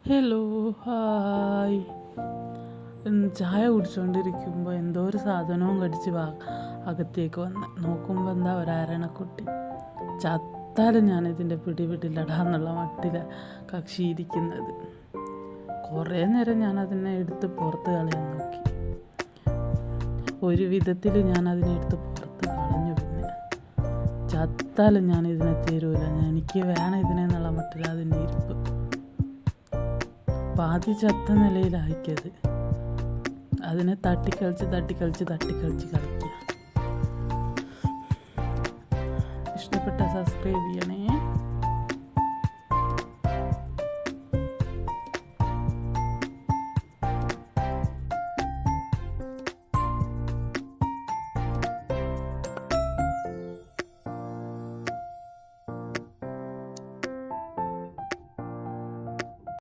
Hello, hi. ചായ കുടിച്ചുകൊണ്ടിരിക്കുമ്പോൾ എന്തോ ഒരു സാധനവും കടിച്ച് അകത്തേക്ക് വന്ന് നോക്കുമ്പോൾ എന്താ ഒരാരണക്കുട്ടി. ചത്താലും ഞാനിതിൻ്റെ പിടിവിടില്ലടാ എന്നുള്ള മട്ടില കക്ഷി ഇരിക്കുന്നത്. കുറേ നേരം ഞാനതിനെ എടുത്ത് പുറത്ത് കളയാൻ നോക്കി. ഒരു വിധത്തിൽ ഞാനതിനെ എടുത്ത് പുറത്ത് കളഞ്ഞു. പിന്നെ ചത്താലും ഞാനിതിനെ തരൂല, എനിക്ക് വേണം ഇതിനെന്നുള്ള മട്ടില അതിൻ്റെ ഇരിപ്പ്. പാതി ചത്ത നിലയിലായിക്കത്. അതിനെ തട്ടിക്കളിച്ച് കളിക്കുക. ഇഷ്ടപ്പെട്ട സബ്സ്ക്രൈബ് ചെയ്യണേ.